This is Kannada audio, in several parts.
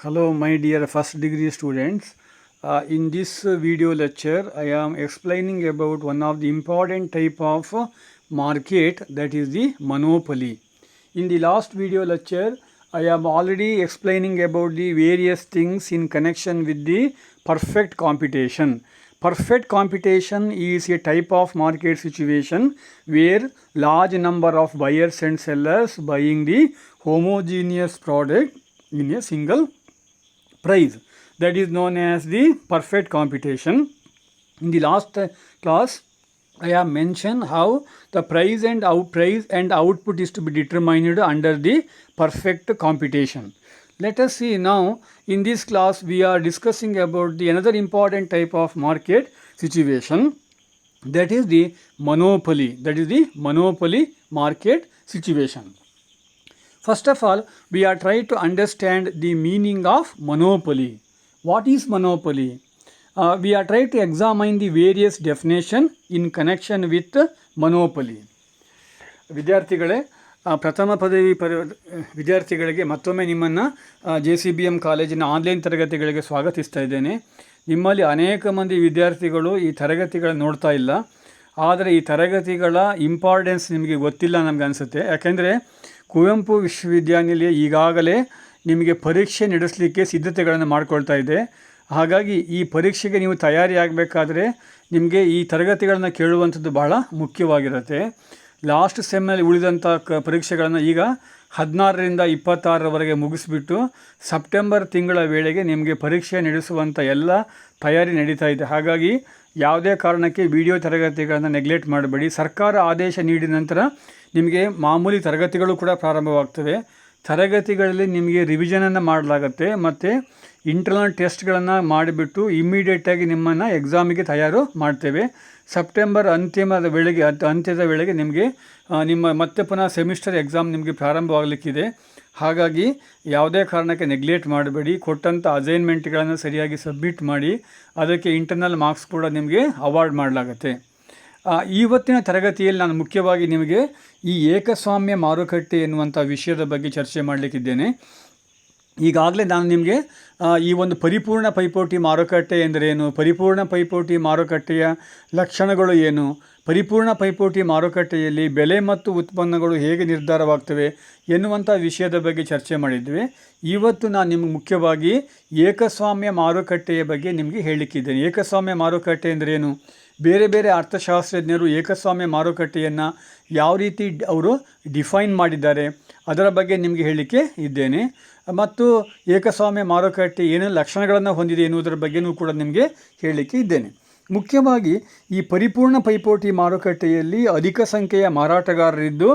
Hello, my dear first degree students. In this video lecture, I am explaining about one of the important type of market, that is the monopoly. In the last video lecture, I am already explaining about the various things in connection with the perfect competition. Perfect competition is a type of market situation where large number of buyers and sellers buying the homogeneous product in a single price. That is known as the perfect competition. In the last class, I have mentioned how the price and output is to be determined under the perfect competition. Let us see now. In this class, we are discussing about the another important type of market situation, that is the monopoly. That is the monopoly market situation. First of all, we are trying to understand the meaning of monopoly. What is monopoly? We are trying to examine the various definition in connection with monopoly. ವಿದ್ಯಾರ್ಥಿಗಳೇ, ಪ್ರಥಮ ಪದವಿ ವಿದ್ಯಾರ್ಥಿಗಳಿಗೆ ಮತ್ತೊಮ್ಮೆ ನಿಮ್ಮನ್ನು JCBM ಕಾಲೇಜಿನ ಆನ್ಲೈನ್ ತರಗತಿಗಳಿಗೆ ಸ್ವಾಗತಿಸ್ತಾ ಇದ್ದೇನೆ. ನಿಮ್ಮಲ್ಲಿ ಅನೇಕ ಮಂದಿ ವಿದ್ಯಾರ್ಥಿಗಳು ಈ ತರಗತಿಗಳನ್ನು ನೋಡ್ತಾ ಇಲ್ಲ. ಆದರೆ ಈ ತರಗತಿಗಳ ಇಂಪಾರ್ಟೆನ್ಸ್ ನಿಮಗೆ ಗೊತ್ತಿಲ್ಲ ನಮಗೆ ಅನಿಸುತ್ತೆ. ಯಾಕೆಂದರೆ ಕುವೆಂಪು ವಿಶ್ವವಿದ್ಯಾನಿಲಯ ಈಗಾಗಲೇ ನಿಮಗೆ ಪರೀಕ್ಷೆ ನಡೆಸಲಿಕ್ಕೆ ಸಿದ್ಧತೆಗಳನ್ನು ಮಾಡಿಕೊಳ್ತಾ ಇದೆ. ಹಾಗಾಗಿ ಈ ಪರೀಕ್ಷೆಗೆ ನೀವು ತಯಾರಿಯಾಗಬೇಕಾದ್ರೆ ನಿಮಗೆ ಈ ತರಗತಿಗಳನ್ನು ಕೇಳುವಂಥದ್ದು ಬಹಳ ಮುಖ್ಯವಾಗಿರುತ್ತೆ. ಲಾಸ್ಟ್ ಸೆಮ್ನಲ್ಲಿ ಉಳಿದಂಥ ಪರೀಕ್ಷೆಗಳನ್ನು ಈಗ 16ರಿಂದ 26ರವರೆಗೆ ಮುಗಿಸ್ಬಿಟ್ಟು ಸೆಪ್ಟೆಂಬರ್ ತಿಂಗಳ ವೇಳೆಗೆ ನಿಮಗೆ ಪರೀಕ್ಷೆ ನಡೆಸುವಂಥ ಎಲ್ಲ ತಯಾರಿ ನಡೀತಾ ಇದೆ. ಹಾಗಾಗಿ ಯಾವುದೇ ಕಾರಣಕ್ಕೆ ವಿಡಿಯೋ ತರಗತಿಗಳನ್ನು ನೆಗ್ಲೆಕ್ಟ್ ಮಾಡಬೇಡಿ. ಸರ್ಕಾರ ಆದೇಶ ನೀಡಿದ ನಂತರ ನಿಮಗೆ ಮಾಮೂಲಿ ತರಗತಿಗಳು ಕೂಡ ಪ್ರಾರಂಭವಾಗ್ತವೆ. ತರಗತಿಗಳಲ್ಲಿ ನಿಮಗೆ ರಿವಿಷನನ್ನು ಮಾಡಲಾಗುತ್ತೆ ಮತ್ತು ಇಂಟರ್ನಲ್ ಟೆಸ್ಟ್ಗಳನ್ನು ಮಾಡಿಬಿಟ್ಟು ಇಮ್ಮಿಡಿಯೇಟಾಗಿ ನಿಮ್ಮನ್ನು ಎಕ್ಸಾಮಿಗೆ ತಯಾರು ಮಾಡ್ತೇವೆ. ಸೆಪ್ಟೆಂಬರ್ ಅಂತ್ಯದ ವೇಳೆಗೆ ನಿಮಗೆ ನಿಮ್ಮ ಮತ್ತೆ ಪುನಃ ಸೆಮಿಸ್ಟರ್ ಎಕ್ಸಾಮ್ ನಿಮಗೆ ಪ್ರಾರಂಭವಾಗಲಿಕ್ಕಿದೆ. ಹಾಗಾಗಿ ಯಾವುದೇ ಕಾರಣಕ್ಕೆ ನೆಗ್ಲೆಕ್ಟ್ ಮಾಡಬೇಡಿ. ಕೊಟ್ಟಂಥ ಅಸೈನ್ಮೆಂಟ್ಗಳನ್ನು ಸರಿಯಾಗಿ ಸಬ್ಮಿಟ್ ಮಾಡಿ. ಅದಕ್ಕೆ ಇಂಟರ್ನಲ್ ಮಾರ್ಕ್ಸ್ ಕೂಡ ನಿಮಗೆ ಅವಾರ್ಡ್ ಮಾಡಲಾಗುತ್ತೆ. ಇವತ್ತಿನ ತರಗತಿಯಲ್ಲಿ ನಾನು ಮುಖ್ಯವಾಗಿ ನಿಮಗೆ ಈ ಏಕಸ್ವಾಮ್ಯ ಮಾರುಕಟ್ಟೆ ಎನ್ನುವಂಥ ವಿಷಯದ ಬಗ್ಗೆ ಚರ್ಚೆ ಮಾಡಲಿಕ್ಕಿದ್ದೇನೆ. ಈಗಾಗಲೇ ನಾನು ನಿಮಗೆ ಈ ಒಂದು ಪರಿಪೂರ್ಣ ಪೈಪೋಟಿ ಮಾರುಕಟ್ಟೆ ಎಂದರೇನು, ಪರಿಪೂರ್ಣ ಪೈಪೋಟಿ ಮಾರುಕಟ್ಟೆಯ ಲಕ್ಷಣಗಳು ಏನು, ಪರಿಪೂರ್ಣ ಪೈಪೋಟಿ ಮಾರುಕಟ್ಟೆಯಲ್ಲಿ ಬೆಲೆ ಮತ್ತು ಉತ್ಪನ್ನಗಳು ಹೇಗೆ ನಿರ್ಧಾರವಾಗ್ತವೆ ಎನ್ನುವಂಥ ವಿಷಯದ ಬಗ್ಗೆ ಚರ್ಚೆ ಮಾಡಿದ್ವಿ. ಇವತ್ತು ನಾನು ನಿಮಗೆ ಮುಖ್ಯವಾಗಿ ಏಕಸ್ವಾಮ್ಯ ಮಾರುಕಟ್ಟೆಯ ಬಗ್ಗೆ ನಿಮಗೆ ಹೇಳಲಿಕ್ಕಿದ್ದೇನೆ. ಏಕಸ್ವಾಮ್ಯ ಮಾರುಕಟ್ಟೆ ಎಂದರೇನು, ಬೇರೆ ಬೇರೆ ಅರ್ಥಶಾಸ್ತ್ರಜ್ಞರು ಏಕಸ್ವಾಮ್ಯ ಮಾರುಕಟ್ಟೆಯನ್ನು ಯಾವ ರೀತಿ ಅವರು ಡಿಫೈನ್ ಮಾಡಿದ್ದಾರೆ ಅದರ ಬಗ್ಗೆ ನಿಮಗೆ ಹೇಳಲಿಕ್ಕೆ ಇದ್ದೇನೆ. ಮತ್ತು ಏಕಸ್ವಾಮ್ಯ ಮಾರುಕಟ್ಟೆ ಏನೇನು ಲಕ್ಷಣಗಳನ್ನು ಹೊಂದಿದೆ ಎನ್ನುವುದರ ಬಗ್ಗೆಯೂ ಕೂಡ ನಿಮಗೆ ಹೇಳಲಿಕ್ಕೆ ಇದ್ದೇನೆ. ಮುಖ್ಯವಾಗಿ ಈ ಪರಿಪೂರ್ಣ ಪೈಪೋಟಿ ಮಾರುಕಟ್ಟೆಯಲ್ಲಿ ಅಧಿಕ ಸಂಖ್ಯೆಯ ಮಾರಾಟಗಾರರಿದ್ದು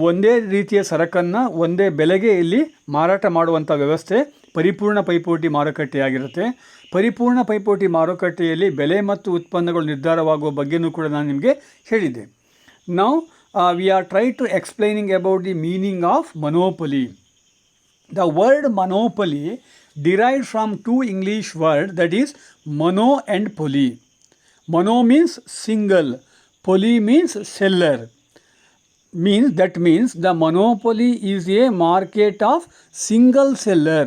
ಒಂದೇ ರೀತಿಯ ಸರಕನ್ನು ಒಂದೇ ಬೆಲೆಗೆ ಇಲ್ಲಿ ಮಾರಾಟ ಮಾಡುವಂಥ ವ್ಯವಸ್ಥೆ ಪರಿಪೂರ್ಣ ಪೈಪೋಟಿ ಮಾರುಕಟ್ಟೆಯಾಗಿರುತ್ತೆ. ಪರಿಪೂರ್ಣ ಪೈಪೋಟಿ ಮಾರುಕಟ್ಟೆಯಲ್ಲಿ ಬೆಲೆ ಮತ್ತು ಉತ್ಪನ್ನಗಳು ನಿರ್ಧಾರವಾಗುವ ಬಗ್ಗೆಯೂ ಕೂಡ ನಾನು ನಿಮಗೆ ಹೇಳಿದ್ದೆ. Now we are try to explaining about the meaning of monopoly. The word monopoly derived from two English words, that is mono and poly. Mono means single, poly means seller. That means the monopoly is a market of single seller.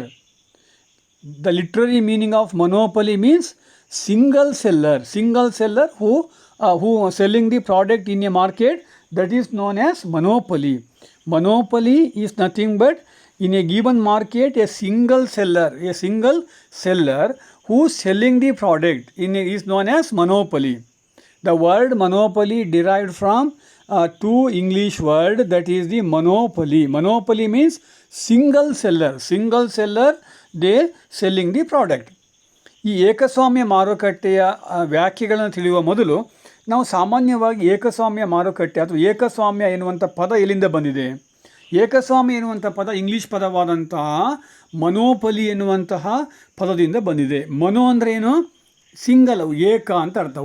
The literary meaning of monopoly means single seller. Single seller who selling the product in a market, that is known as monopoly. Monopoly is nothing but in a given market a single seller who selling the product is known as monopoly. The word monopoly derived from two English word, that is the monopoly. Monopoly means single seller they selling the product. ಈ ಏಕಸ್ವಾಮ್ಯ ಮಾರುಕಟ್ಟೆಯ ವ್ಯಾಖ್ಯೆಗಳನ್ನು ತಿಳಿಯುವ ಮೊದಲು ನಾವು ಸಾಮಾನ್ಯವಾಗಿ ಏಕಸ್ವಾಮ್ಯ ಮಾರುಕಟ್ಟೆ ಅಥವಾ ಏಕಸ್ವಾಮ್ಯ ಎನ್ನುವಂಥ ಪದ ಎಲ್ಲಿಂದ ಬಂದಿದೆ? ಏಕಸ್ವಾಮ್ಯ ಎನ್ನುವಂಥ ಪದ ಇಂಗ್ಲೀಷ್ ಪದವಾದಂತಹ ಮೊನೋಪೊಲಿ ಎನ್ನುವಂತಹ ಪದದಿಂದ ಬಂದಿದೆ. ಮೊನೋ ಅಂದರೆ ಏನು? ಸಿಂಗಲ್, ಏಕ ಅಂತ ಅರ್ಥ.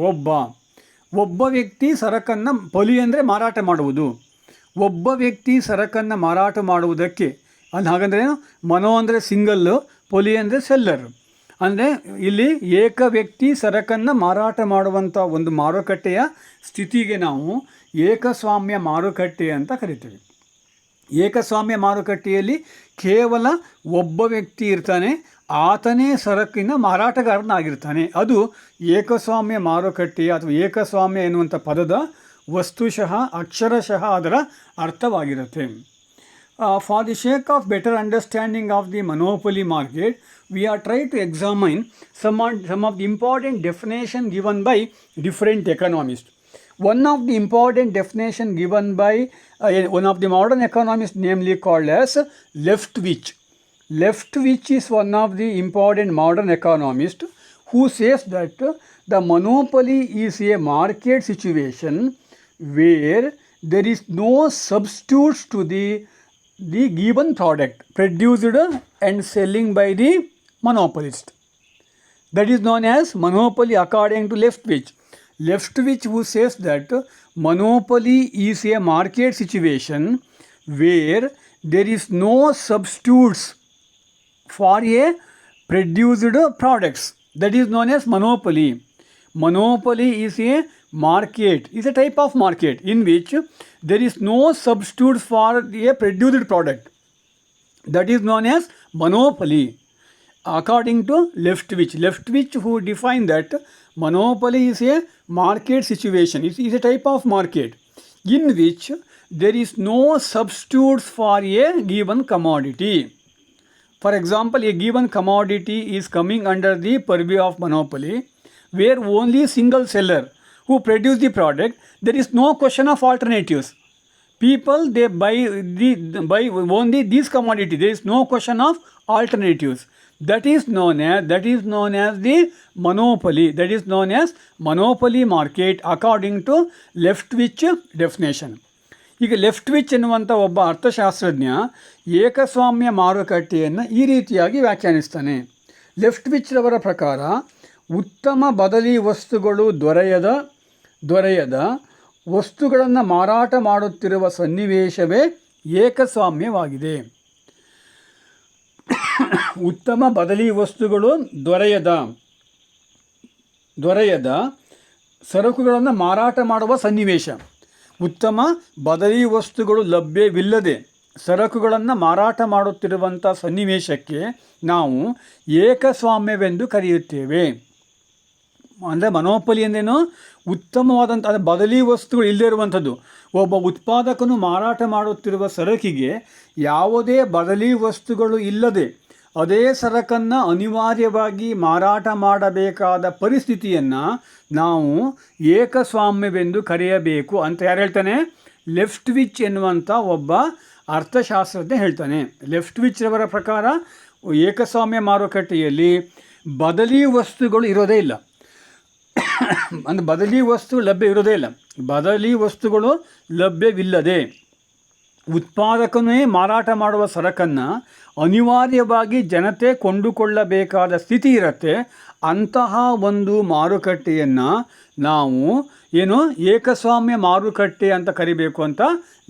ಒಬ್ಬ ವ್ಯಕ್ತಿ ಸರಕನ್ನು, ಪೊಲಿ ಅಂದರೆ ಮಾರಾಟ ಮಾಡುವುದು. ಒಬ್ಬ ವ್ಯಕ್ತಿ ಸರಕನ್ನು ಮಾರಾಟ ಮಾಡುವುದಕ್ಕೆ ಹಾಗಂದ್ರೆ ಏನು? ಮೊನೋ ಅಂದರೆ ಸಿಂಗಲ್ಲು, ಪೊಲಿ ಅಂದರೆ ಸೆಲ್ಲರ್. ಅಂದರೆ ಇಲ್ಲಿ ಏಕ ವ್ಯಕ್ತಿ ಸರಕನ್ನು ಮಾರಾಟ ಮಾಡುವಂಥ ಒಂದು ಮಾರುಕಟ್ಟೆಯ ಸ್ಥಿತಿಗೆ ನಾವು ಏಕಸ್ವಾಮ್ಯ ಮಾರುಕಟ್ಟೆ ಅಂತ ಕರಿತೀವಿ. ಏಕಸ್ವಾಮ್ಯ ಮಾರುಕಟ್ಟೆಯಲ್ಲಿ ಕೇವಲ ಒಬ್ಬ ವ್ಯಕ್ತಿ ಇರ್ತಾನೆ, ಆತನೇ ಸರಕಿನ ಮಾರಾಟಗಾರನಾಗಿರ್ತಾನೆ. ಅದು ಏಕಸ್ವಾಮ್ಯ ಮಾರುಕಟ್ಟೆಯ ಅಥವಾ ಏಕಸ್ವಾಮ್ಯ ಎನ್ನುವಂಥ ಪದದ ವಸ್ತುಶಃ ಅಕ್ಷರಶಃ ಅದರ ಅರ್ಥವಾಗಿರುತ್ತೆ. For the sake of better understanding of the monopoly market, we are trying to examine some of the important definition given by different economists. One of the important definition given by one of the modern economists, namely called as Leftwich. Leftwich is one of the important modern economists who says that the monopoly is a market situation where there is no substitutes to the given product produced and selling by the monopolist. That is known as monopoly according to Leftwich. Leftwich who says that monopoly is a market situation where there is no substitutes for a produced products. That is known as monopoly. Monopoly is a market, is a type of market in which there is no substitutes for a produced product. That is known as monopoly. According to Leftwich, who defined that monopoly is a market situation, it is a type of market in which there is no substitutes for a given commodity. For example, a given commodity is coming under the purview of monopoly, where only single seller who produce the product, there is no question of alternatives. People, they buy only this commodity, there is no question of alternatives. That is known as the monopoly. That is known as monopoly market according to Leftwich definition. ಈಗ ಲೆಫ್ಟ್ವಿಚ್ ಎನ್ನುವಂಥ ಒಬ್ಬ ಅರ್ಥಶಾಸ್ತ್ರಜ್ಞ ಏಕಸ್ವಾಮ್ಯ ಮಾರುಕಟ್ಟೆಯನ್ನು ಈ ರೀತಿಯಾಗಿ ವ್ಯಾಖ್ಯಾನಿಸ್ತಾನೆ. ಲೆಫ್ಟ್ವಿಚ್ರವರ ಪ್ರಕಾರ ಉತ್ತಮ ಬದಲಿ ವಸ್ತುಗಳು ದೊರೆಯದ ವಸ್ತುಗಳನ್ನು ಮಾರಾಟ ಮಾಡುತ್ತಿರುವ ಸನ್ನಿವೇಶವೇ ಏಕಸ್ವಾಮ್ಯವಾಗಿದೆ. ಉತ್ತಮ ಬದಲಿ ವಸ್ತುಗಳು ದೊರೆಯದ ಸರಕುಗಳನ್ನು ಮಾರಾಟ ಮಾಡುವ ಸನ್ನಿವೇಶ. ಉತ್ತಮ ಬದಲಿ ವಸ್ತುಗಳು ಲಭ್ಯವಿಲ್ಲದೆ ಸರಕುಗಳನ್ನು ಮಾರಾಟ ಮಾಡುತ್ತಿರುವಂಥ ಸನ್ನಿವೇಶಕ್ಕೆ ನಾವು ಏಕಸ್ವಾಮ್ಯವೆಂದು ಕರೆಯುತ್ತೇವೆ. ಅಂದರೆ ಮನೋಪಲಿ ಅಂದ್ರೇನು? ಉತ್ತಮವಾದಂಥ ಬದಲಿ ವಸ್ತುಗಳು ಇಲ್ಲದೇ ಇರುವಂಥದ್ದು. ಒಬ್ಬ ಉತ್ಪಾದಕನು ಮಾರಾಟ ಮಾಡುತ್ತಿರುವ ಸರಕಿಗೆ ಯಾವುದೇ ಬದಲಿ ವಸ್ತುಗಳು ಇಲ್ಲದೆ ಅದೇ ಸರಕನ್ನು ಅನಿವಾರ್ಯವಾಗಿ ಮಾರಾಟ ಮಾಡಬೇಕಾದ ಪರಿಸ್ಥಿತಿಯನ್ನು ನಾವು ಏಕಸ್ವಾಮ್ಯವೆಂದು ಕರೆಯಬೇಕು ಅಂತ ಯಾರು ಹೇಳ್ತಾನೆ? ಲೆಫ್ಟ್ವಿಚ್ ಎನ್ನುವಂಥ ಒಬ್ಬ ಅರ್ಥಶಾಸ್ತ್ರಜ್ಞ ಹೇಳ್ತಾನೆ. ಲೆಫ್ಟ್ವಿಚ್ರವರ ಪ್ರಕಾರ ಏಕಸ್ವಾಮ್ಯ ಮಾರುಕಟ್ಟೆಯಲ್ಲಿ ಬದಲಿ ವಸ್ತುಗಳು ಇರೋದೇ ಇಲ್ಲ. ಅಂದರೆ ಬದಲಿ ವಸ್ತುಗಳು ಲಭ್ಯ ಇರೋದೇ ಇಲ್ಲ. ಬದಲಿ ವಸ್ತುಗಳು ಲಭ್ಯವಿಲ್ಲದೆ ಉತ್ಪಾದಕನೇ ಮಾರಾಟ ಮಾಡುವ ಸರಕನ್ನು ಅನಿವಾರ್ಯವಾಗಿ ಜನತೆ ಕೊಂಡುಕೊಳ್ಳಬೇಕಾದ ಸ್ಥಿತಿ ಇರುತ್ತೆ. ಅಂತಹ ಒಂದು ಮಾರುಕಟ್ಟೆಯನ್ನು ನಾವು ಏಕಸ್ವಾಮ್ಯ ಮಾರುಕಟ್ಟೆ ಅಂತ ಕರಿಬೇಕು ಅಂತ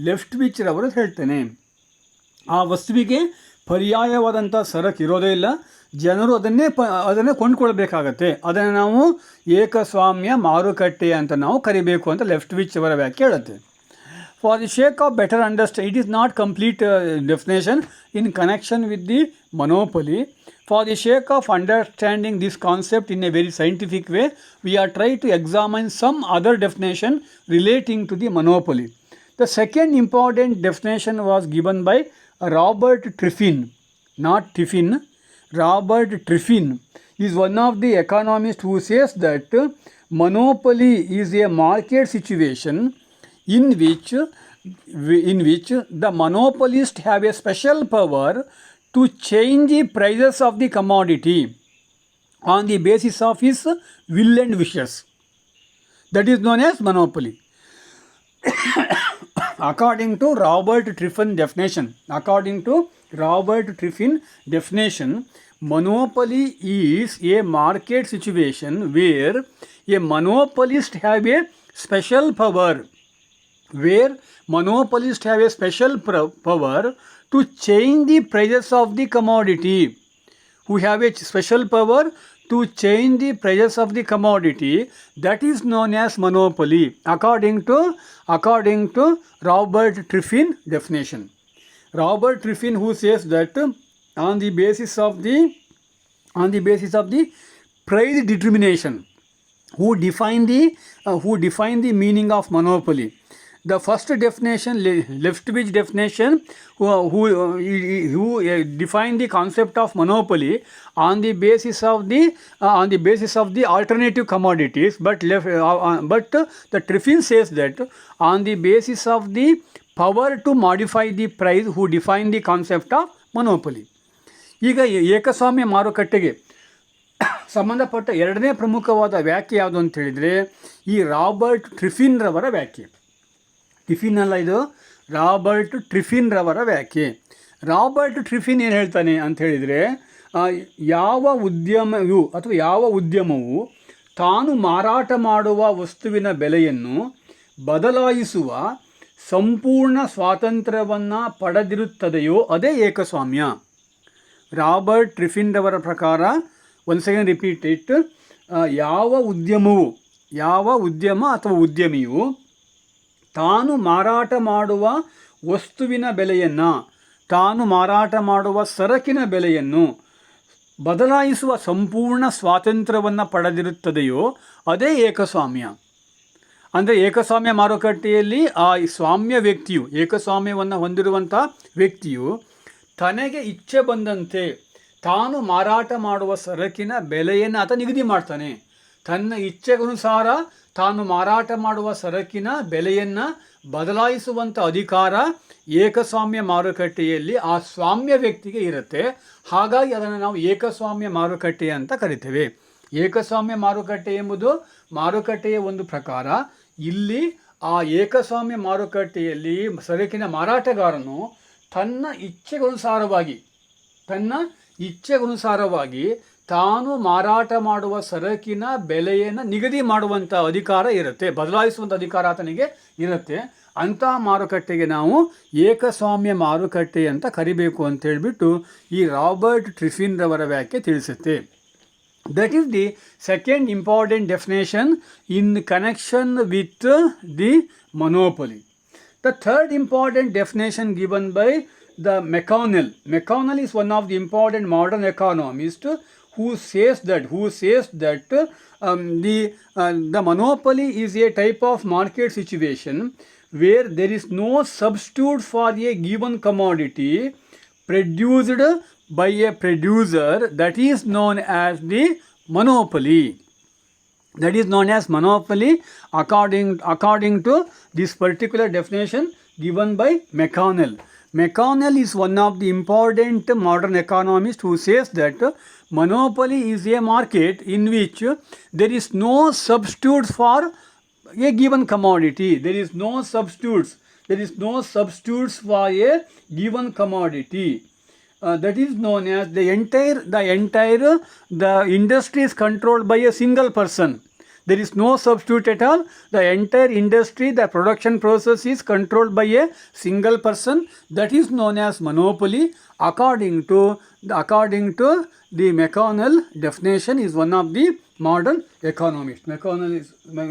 ಲೆಫ್ಟ್ವಿಚ್ರವರು ಹೇಳ್ತೇನೆ. ಆ ವಸ್ತುವಿಗೆ ಪರ್ಯಾಯವಾದಂಥ ಸರಕು ಇರೋದೇ ಇಲ್ಲ, ಜನರು ಅದನ್ನೇ ಕೊಂಡುಕೊಳ್ಬೇಕಾಗತ್ತೆ. ಅದನ್ನು ನಾವು ಏಕಸ್ವಾಮ್ಯ ಮಾರುಕಟ್ಟೆ ಅಂತ ನಾವು ಕರಿಬೇಕು ಅಂತ ಲೆಫ್ಟ್ವಿಚ್ ಅವರ ವ್ಯಾಖ್ಯೆ ಹೇಳುತ್ತೆ. For the sake of better understanding, it is not complete definition in connection with the monopoly. For the sake of understanding this concept in a very scientific way, we are trying to examine some other definition relating to the monopoly. The second important definition was given by Robert Triffin, not Tiffin. Robert Triffin is one of the economists who says that monopoly is a market situation in which the monopolist have a special power to change the prices of the commodity on the basis of his will and wishes. That is known as monopoly. According to Robert Triffin definition, monopoly is a market situation where a monopolist have a special power to change the prices of the commodity. Who have a special power to change the prices of the commodity, that is known as monopoly according to Robert Triffin definition. Robert Triffin, who says that on the basis of the price determination, who define the meaning of monopoly. The first definition, Lefkowitz definition, who defined the concept of monopoly on the basis of the alternative commodities, but the Triffin says that on the basis of the power to modify the price, who defined the concept of monopoly. ಈಗ ಏಕಸ್ವಾಮ್ಯ ಮಾರುಕಟ್ಟೆಗೆ ಸಂಬಂಧಪಟ್ಟ ಎರಡನೇ ಪ್ರಮುಖವಾದ ವ್ಯಾಖ್ಯೆ ಯಾವುದು ಅಂತ ಹೇಳಿದರೆ ಈ ರಾಬರ್ಟ್ ಟ್ರಿಫಿನ್ ರವರ ವ್ಯಾಖ್ಯೆ. ಟಿಫಿನ್ ಅಲ್ಲ, ಇದು ರಾಬರ್ಟ್ ಟ್ರಿಫಿನ್ ರವರ ವ್ಯಾಖ್ಯೆ. ರಾಬರ್ಟ್ ಟ್ರಿಫಿನ್ ಏನು ಹೇಳ್ತಾನೆ ಅಂತ ಹೇಳಿದರೆ, ಯಾವ ಉದ್ಯಮವು ತಾನು ಮಾರಾಟ ಮಾಡುವ ವಸ್ತುವಿನ ಬೆಲೆಯನ್ನು ಬದಲಾಯಿಸುವ ಸಂಪೂರ್ಣ ಸ್ವಾತಂತ್ರ್ಯವನ್ನು ಪಡೆದಿರುತ್ತದೆಯೋ ಅದೇ ಏಕಸ್ವಾಮ್ಯ. ರಾಬರ್ಟ್ ಟ್ರಿಫಿನ್ ರವರ ಪ್ರಕಾರ, ಒನ್ಸ್ ಅಗೇನ್ ರಿಪೀಟ್ ಇಟ್, ಯಾವ ಉದ್ಯಮ ಅಥವಾ ಉದ್ಯಮಿಯು ತಾನು ಮಾರಾಟ ಮಾಡುವ ವಸ್ತುವಿನ ಬೆಲೆಯನ್ನು, ತಾನು ಮಾರಾಟ ಮಾಡುವ ಸರಕಿನ ಬೆಲೆಯನ್ನು ಬದಲಾಯಿಸುವ ಸಂಪೂರ್ಣ ಸ್ವಾತಂತ್ರ್ಯವನ್ನು ಪಡೆದಿರುತ್ತದೆಯೋ ಅದೇ ಏಕಸ್ವಾಮ್ಯ. ಅಂದರೆ ಏಕಸ್ವಾಮ್ಯ ಮಾರುಕಟ್ಟೆಯಲ್ಲಿ ಆ ಸ್ವಾಮ್ಯ ವ್ಯಕ್ತಿಯು, ಏಕಸ್ವಾಮ್ಯವನ್ನು ಹೊಂದಿರುವಂಥ ವ್ಯಕ್ತಿಯು ತನಗೆ ಇಚ್ಛೆ ಬಂದಂತೆ ತಾನು ಮಾರಾಟ ಮಾಡುವ ಸರಕಿನ ಬೆಲೆಯನ್ನು ಆತ ನಿಗದಿ ಮಾಡ್ತಾನೆ. ತನ್ನ ಇಚ್ಛೆಗನುಸಾರ ತಾನು ಮಾರಾಟ ಮಾಡುವ ಸರಕಿನ ಬೆಲೆಯನ್ನು ಬದಲಾಯಿಸುವಂಥ ಅಧಿಕಾರ ಏಕಸ್ವಾಮ್ಯ ಮಾರುಕಟ್ಟೆಯಲ್ಲಿ ಆ ಸ್ವಾಮ್ಯ ವ್ಯಕ್ತಿಗೆ ಇರುತ್ತೆ. ಹಾಗಾಗಿ ಅದನ್ನು ನಾವು ಏಕಸ್ವಾಮ್ಯ ಮಾರುಕಟ್ಟೆ ಅಂತ ಕರಿತೇವೆ. ಏಕಸ್ವಾಮ್ಯ ಮಾರುಕಟ್ಟೆ ಎಂಬುದು ಮಾರುಕಟ್ಟೆಯ ಒಂದು ಪ್ರಕಾರ. ಇಲ್ಲಿ ಆ ಏಕಸ್ವಾಮ್ಯ ಮಾರುಕಟ್ಟೆಯಲ್ಲಿ ಸರಕಿನ ಮಾರಾಟಗಾರನು ತನ್ನ ಇಚ್ಛೆಗನುಸಾರವಾಗಿ ತಾನು ಮಾರಾಟ ಮಾಡುವ ಸರಕಿನ ಬೆಲೆಯನ್ನು ನಿಗದಿ ಮಾಡುವಂಥ ಅಧಿಕಾರ ಇರುತ್ತೆ, ಬದಲಾಯಿಸುವಂಥ ಅಧಿಕಾರ ಆತನಿಗೆ ಇರುತ್ತೆ. ಅಂಥ ಮಾರುಕಟ್ಟೆಗೆ ನಾವು ಏಕಸ್ವಾಮ್ಯ ಮಾರುಕಟ್ಟೆ ಅಂತ ಕರಿಬೇಕು ಅಂತ ಹೇಳಿಬಿಟ್ಟು ಈ ರಾಬರ್ಟ್ ಟ್ರಿಫಿನ್ ರವರ ವ್ಯಾಖ್ಯೆ ತಿಳಿಸುತ್ತೆ. That is the second important definition in connection with the ಮೊನೋಪೊಲಿ. The third important definition given by the McConnell. McConnell is one of the important modern economists who says that the monopoly is a type of market situation where there is no substitute for a given commodity produced by a producer. That is known as the monopoly. That is known as monopoly according to this particular definition given by McConnell. McConnell is one of the important modern economists who says that monopoly is a market in which there is no substitutes for a given commodity. There is no substitutes for a given commodity. That is known as the industry is controlled by a single person. There is no substitute at all. The entire industry, the production process is controlled by a single person. That is known as monopoly. According to the McConnell definition, is one of the modern economists. McConnell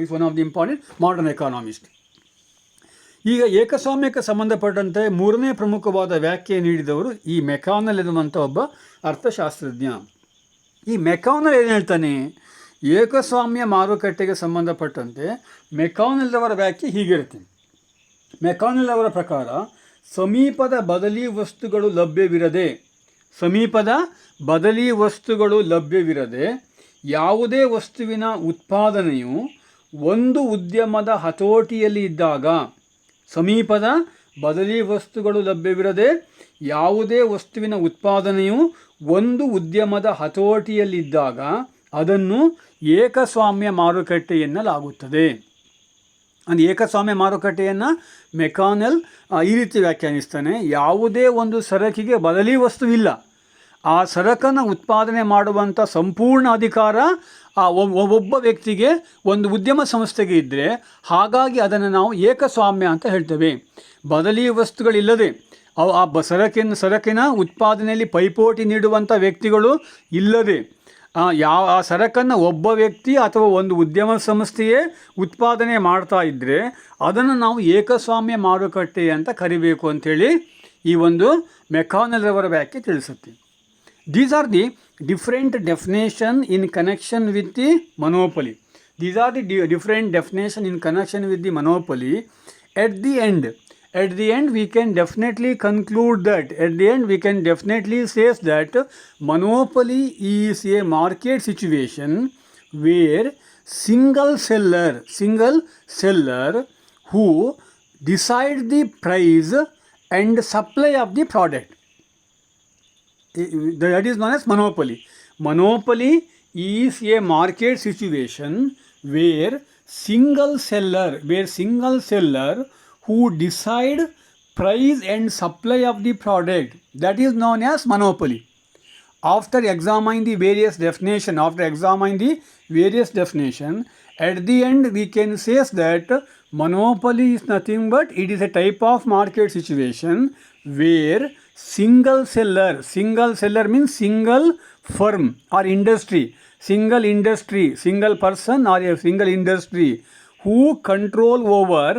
is one of the important modern economists. ಈಗ ಏಕಸ್ವಾಮ್ಯಕ್ಕೆ ಸಂಬಂಧಪಟ್ಟಂತೆ ಮೂರನೇ ಪ್ರಮುಖವಾದ ವ್ಯಾಖ್ಯೆ ನೀಡಿದವರು ಈ ಮೆಕಾನಲ್ ಎನ್ನುವಂಥ ಒಬ್ಬ ಅರ್ಥಶಾಸ್ತ್ರಜ್ಞ. ಈ ಮೆಕಾನಲ್ ಏನು ಹೇಳ್ತಾನೆ, ಏಕಸ್ವಾಮ್ಯ ಮಾರುಕಟ್ಟೆಗೆ ಸಂಬಂಧಪಟ್ಟಂತೆ ಮೆಕಾನಲ್ ಅವರ ವ್ಯಾಖ್ಯೆ ಹೀಗಿರುತ್ತೆ. ಮೆಕಾನಲ್ ಅವರ ಪ್ರಕಾರ ಸಮೀಪದ ಬದಲಿ ವಸ್ತುಗಳು ಲಭ್ಯವಿರದೆ ಯಾವುದೇ ವಸ್ತುವಿನ ಉತ್ಪಾದನೆಯು ಒಂದು ಉದ್ಯಮದ ಹತೋಟಿಯಲ್ಲಿ ಇದ್ದಾಗ, ಸಮೀಪದ ಬದಲಿ ವಸ್ತುಗಳು ಲಭ್ಯವಿರದೆ ಯಾವುದೇ ವಸ್ತುವಿನ ಉತ್ಪಾದನೆಯು ಒಂದು ಉದ್ಯಮದ ಹತೋಟಿಯಲ್ಲಿದ್ದಾಗ ಅದನ್ನು ಏಕಸ್ವಾಮ್ಯ ಮಾರುಕಟ್ಟೆ ಎನ್ನಲಾಗುತ್ತದೆ. ಅಂದರೆ ಏಕಸ್ವಾಮ್ಯ ಮಾರುಕಟ್ಟೆಯನ್ನು ಮೆಕಾನಲ್ ಈ ರೀತಿ ವ್ಯಾಖ್ಯಾನಿಸ್ತಾನೆ. ಯಾವುದೇ ಒಂದು ಸರಕಿಗೆ ಬದಲಿ ವಸ್ತು ಇಲ್ಲ, ಆ ಸರಕನ್ನು ಉತ್ಪಾದನೆ ಮಾಡುವಂಥ ಸಂಪೂರ್ಣ ಅಧಿಕಾರ ಆ ಒಬ್ಬ ವ್ಯಕ್ತಿಗೆ, ಒಂದು ಉದ್ಯಮ ಸಂಸ್ಥೆಗೆ ಇದ್ದರೆ, ಹಾಗಾಗಿ ಅದನ್ನು ನಾವು ಏಕಸ್ವಾಮ್ಯ ಅಂತ ಹೇಳ್ತೇವೆ. ಬದಲಿ ವಸ್ತುಗಳಿಲ್ಲದೆ ಆ ಸರಕಿನ ಉತ್ಪಾದನೆಯಲ್ಲಿ ಪೈಪೋಟಿ ನೀಡುವಂಥ ವ್ಯಕ್ತಿಗಳು ಇಲ್ಲದೆ ಆ ಸರಕನ್ನು ಒಬ್ಬ ವ್ಯಕ್ತಿ ಅಥವಾ ಒಂದು ಉದ್ಯಮ ಸಂಸ್ಥೆಯೇ ಉತ್ಪಾದನೆ ಮಾಡ್ತಾ ಇದ್ದರೆ ಅದನ್ನು ನಾವು ಏಕಸ್ವಾಮ್ಯ ಮಾರುಕಟ್ಟೆ ಅಂತ ಕರಿಬೇಕು ಅಂಥೇಳಿ ಈ ಒಂದು ಮೆಕಾನಲ್ ರವರ ವ್ಯಾಖ್ಯೆ ತಿಳಿಸುತ್ತೆ. These are the different definition in connection with the ಮೊನೋಪಲಿ. These are the different definition in connection with the monopoly. At the end we can definitely conclude that, at the end we can definitely say that monopoly is a market situation where single seller who decide the price and supply of the product, that is known as monopoly. Monopoly is a market situation where single seller who decide price and supply of the product, that is known as monopoly. After examining the various definition, at the end we can say that monopoly is nothing but it is a type of market situation where single seller means single firm or industry, single person or a single industry who control over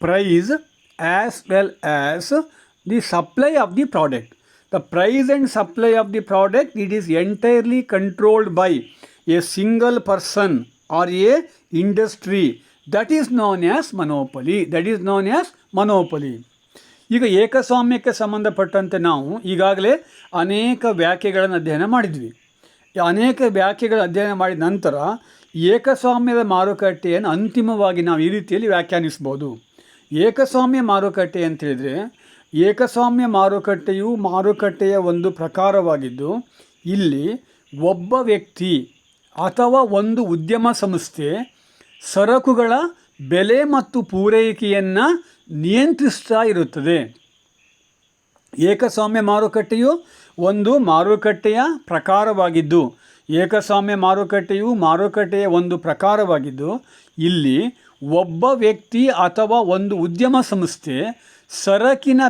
price as well as the supply of the product. The price and supply of the product, it is entirely controlled by a single person or a industry. That is known as monopoly. ಈಗ ಏಕಸ್ವಾಮ್ಯಕ್ಕೆ ಸಂಬಂಧಪಟ್ಟಂತೆ ನಾವು ಈಗಾಗಲೇ ಅನೇಕ ವ್ಯಾಖ್ಯೆಗಳನ್ನು ಅಧ್ಯಯನ ಮಾಡಿದ್ವಿ. ಅನೇಕ ವ್ಯಾಖ್ಯೆಗಳ ಅಧ್ಯಯನ ಮಾಡಿದ ನಂತರ ಏಕಸ್ವಾಮ್ಯದ ಮಾರುಕಟ್ಟೆಯನ್ನು ಅಂತಿಮವಾಗಿ ನಾವು ಈ ರೀತಿಯಲ್ಲಿ ವ್ಯಾಖ್ಯಾನಿಸ್ಬೋದು. ಏಕಸ್ವಾಮ್ಯ ಮಾರುಕಟ್ಟೆ ಅಂತೇಳಿದರೆ, ಏಕಸ್ವಾಮ್ಯ ಮಾರುಕಟ್ಟೆಯು ಮಾರುಕಟ್ಟೆಯ ಒಂದು ಪ್ರಕಾರವಾಗಿದ್ದು, ಇಲ್ಲಿ ಒಬ್ಬ ವ್ಯಕ್ತಿ ಅಥವಾ ಒಂದು ಉದ್ಯಮ ಸಂಸ್ಥೆ ಸರಕುಗಳ ಬೆಲೆ ಮತ್ತು ಪೂರೈಕೆಯನ್ನು ನಿಯಂತ್ರಿಸ್ತಾ ಇರುತ್ತದೆ. ಏಕಸ್ವಾಮ್ಯ ಮಾರುಕಟ್ಟೆಯು ಒಂದು ಮಾರುಕಟ್ಟೆಯ ಪ್ರಕಾರವಾಗಿದ್ದು, ಮಾರುಕಟ್ಟೆಯ ಒಂದು ಪ್ರಕಾರವಾಗಿದ್ದು, ಇಲ್ಲಿ ಒಬ್ಬ ವ್ಯಕ್ತಿ ಅಥವಾ ಒಂದು ಉದ್ಯಮ ಸಂಸ್ಥೆ ಸರಕಿನ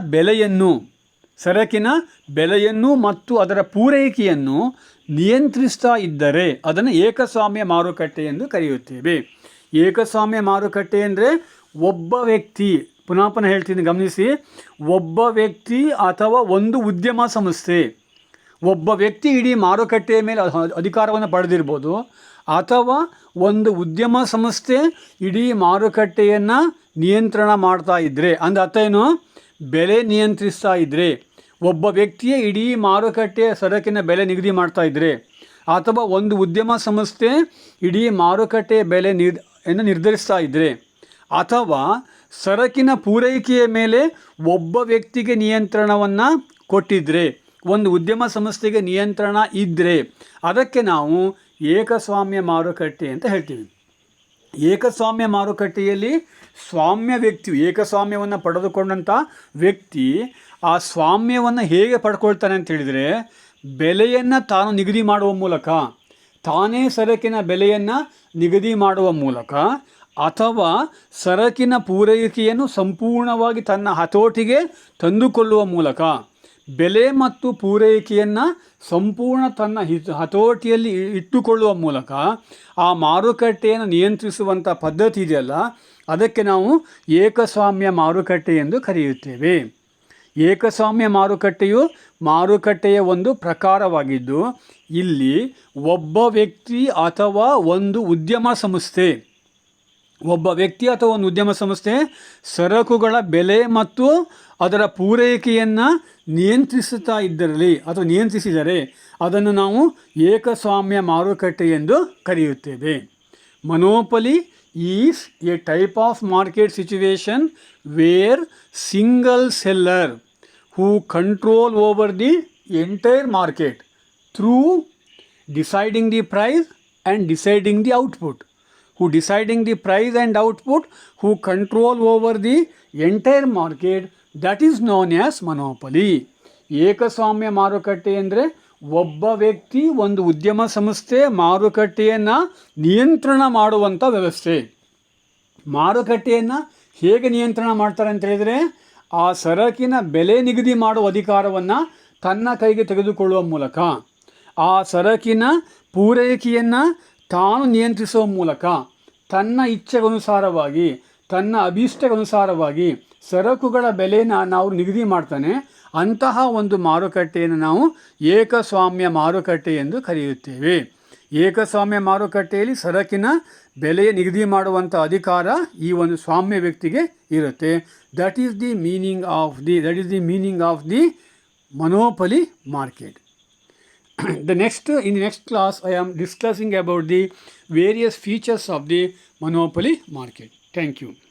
ಬೆಲೆಯನ್ನು ಮತ್ತು ಅದರ ಪೂರೈಕೆಯನ್ನು ನಿಯಂತ್ರಿಸ್ತಾ ಇದ್ದರೆ ಅದನ್ನು ಏಕಸ್ವಾಮ್ಯ ಮಾರುಕಟ್ಟೆ ಎಂದು ಕರೆಯುತ್ತೇವೆ. ಏಕಸ್ವಾಮ್ಯ ಮಾರುಕಟ್ಟೆ ಅಂದರೆ ಒಬ್ಬ ವ್ಯಕ್ತಿ, ಪುನಃ ಹೇಳ್ತೀನಿ ಗಮನಿಸಿ, ಒಬ್ಬ ವ್ಯಕ್ತಿ ಅಥವಾ ಒಂದು ಉದ್ಯಮ ಸಂಸ್ಥೆ, ಒಬ್ಬ ವ್ಯಕ್ತಿ ಇಡೀ ಮಾರುಕಟ್ಟೆಯ ಮೇಲೆ ಅಧಿಕಾರವನ್ನು ಪಡೆದಿರ್ಬೋದು, ಅಥವಾ ಒಂದು ಉದ್ಯಮ ಸಂಸ್ಥೆ ಇಡೀ ಮಾರುಕಟ್ಟೆಯನ್ನು ನಿಯಂತ್ರಣ ಮಾಡ್ತಾ ಇದ್ದರೆ, ಅಂದರೆ ಅರ್ಥ ಏನು, ಬೆಲೆ ನಿಯಂತ್ರಿಸ್ತಾ ಇದ್ದರೆ, ಒಬ್ಬ ವ್ಯಕ್ತಿಯೇ ಇಡೀ ಮಾರುಕಟ್ಟೆಯ ಸರಕಿನ ಬೆಲೆ ನಿಗದಿ ಮಾಡ್ತಾ ಇದ್ದರೆ, ಅಥವಾ ಒಂದು ಉದ್ಯಮ ಸಂಸ್ಥೆ ಇಡೀ ಮಾರುಕಟ್ಟೆಯ ಬೆಲೆ ನಿರ್ಧರಿಸ್ತಾ ಇದ್ದರೆ, ಅಥವಾ ಸರಕಿನ ಪೂರೈಕೆಯ ಮೇಲೆ ಒಬ್ಬ ವ್ಯಕ್ತಿಗೆ ನಿಯಂತ್ರಣವನ್ನು ಕೊಟ್ಟಿದ್ದರೆ, ಒಂದು ಉದ್ಯಮ ಸಂಸ್ಥೆಗೆ ನಿಯಂತ್ರಣ ಇದ್ದರೆ ಅದಕ್ಕೆ ನಾವು ಏಕಸ್ವಾಮ್ಯ ಮಾರುಕಟ್ಟೆ ಅಂತ ಹೇಳ್ತೀವಿ. ಏಕಸ್ವಾಮ್ಯ ಮಾರುಕಟ್ಟೆಯಲ್ಲಿ ಏಕಸ್ವಾಮ್ಯವನ್ನು ಪಡೆದುಕೊಂಡಂಥ ವ್ಯಕ್ತಿ ಆ ಸ್ವಾಮ್ಯವನ್ನು ಹೇಗೆ ಪಡ್ಕೊಳ್ತಾನೆ ಅಂತ ಹೇಳಿದರೆ, ಬೆಲೆಯನ್ನು ತಾನು ನಿಗದಿ ಮಾಡುವ ಮೂಲಕ, ತಾನೇ ಸರಕಿನ ಬೆಲೆಯನ್ನು ನಿಗದಿ ಮಾಡುವ ಮೂಲಕ, ಅಥವಾ ಸರಕಿನ ಪೂರೈಕೆಯನ್ನು ಸಂಪೂರ್ಣವಾಗಿ ತನ್ನ ಹತೋಟಿಗೆ ತಂದುಕೊಳ್ಳುವ ಮೂಲಕ, ಬೆಲೆ ಮತ್ತು ಪೂರೈಕೆಯನ್ನು ಸಂಪೂರ್ಣ ತನ್ನ ಹತೋಟಿಯಲ್ಲಿ ಇಟ್ಟುಕೊಳ್ಳುವ ಮೂಲಕ ಆ ಮಾರುಕಟ್ಟೆಯನ್ನು ನಿಯಂತ್ರಿಸುವಂಥ ಪದ್ಧತಿ ಇದೆಯಲ್ಲ, ಅದಕ್ಕೆ ನಾವು ಏಕಸ್ವಾಮ್ಯ ಮಾರುಕಟ್ಟೆ ಎಂದು ಕರೆಯುತ್ತೇವೆ. ಏಕಸ್ವಾಮ್ಯ ಮಾರುಕಟ್ಟೆಯು ಮಾರುಕಟ್ಟೆಯ ಒಂದು ಪ್ರಕಾರವಾಗಿದ್ದು, ಇಲ್ಲಿ ಒಬ್ಬ ವ್ಯಕ್ತಿ ಅಥವಾ ಒಂದು ಉದ್ಯಮ ಸಂಸ್ಥೆ ಸರಕುಗಳ ಬೆಲೆ ಮತ್ತು ಅದರ ಪೂರೈಕೆಯನ್ನು ನಿಯಂತ್ರಿಸಿದರೆ ಅದನ್ನು ನಾವು ಏಕಸ್ವಾಮ್ಯ ಮಾರುಕಟ್ಟೆ ಎಂದು ಕರೆಯುತ್ತೇವೆ. Monopoly is a type of market situation where single seller who control over the entire market through deciding the price and deciding the output. who control over the entire market, that is known as monopoly. ಏಕಸ್ವಾಮ್ಯ ಮಾರುಕಟ್ಟೆ ಅಂದರೆ ಒಬ್ಬ ವ್ಯಕ್ತಿ, ಒಂದು ಉದ್ಯಮ ಸಂಸ್ಥೆ ಮಾರುಕಟ್ಟೆಯನ್ನು ನಿಯಂತ್ರಣ ಮಾಡುವಂಥ ವ್ಯವಸ್ಥೆ. ಮಾರುಕಟ್ಟೆಯನ್ನು ಹೇಗೆ ನಿಯಂತ್ರಣ ಮಾಡ್ತಾರೆ ಅಂತ ಹೇಳಿದರೆ, ಆ ಸರಕಿನ ಬೆಲೆ ನಿಗದಿ ಮಾಡುವ ಅಧಿಕಾರವನ್ನು ತನ್ನ ಕೈಗೆ ತೆಗೆದುಕೊಳ್ಳುವ ಮೂಲಕ, ಆ ಸರಕಿನ ಪೂರೈಕೆಯನ್ನು ತಾನು ನಿಯಂತ್ರಿಸುವ ಮೂಲಕ, ತನ್ನ ಇಚ್ಛೆಗನುಸಾರವಾಗಿ, ತನ್ನ ಅಭೀಷ್ಟಗನುಸಾರವಾಗಿ ಸರಕುಗಳ ಬೆಲೆನ ನಾವು ನಿಗದಿ ಮಾಡ್ತಾನೆ. ಅಂತಹ ಒಂದು ಮಾರುಕಟ್ಟೆಯನ್ನು ನಾವು ಏಕಸ್ವಾಮ್ಯ ಮಾರುಕಟ್ಟೆ ಎಂದು ಕರೆಯುತ್ತೇವೆ. ಏಕಸ್ವಾಮ್ಯ ಮಾರುಕಟ್ಟೆಯಲ್ಲಿ ಸರಕಿನ ಬೆಲೆ ನಿಗದಿ ಮಾಡುವಂಥ ಅಧಿಕಾರ ಈ ಒಂದು ಸ್ವಾಮ್ಯ ವ್ಯಕ್ತಿಗೆ ಇರುತ್ತೆ. That is the meaning of the monopoly market. In the next class I am discussing about the various features of the monopoly market. Thank you.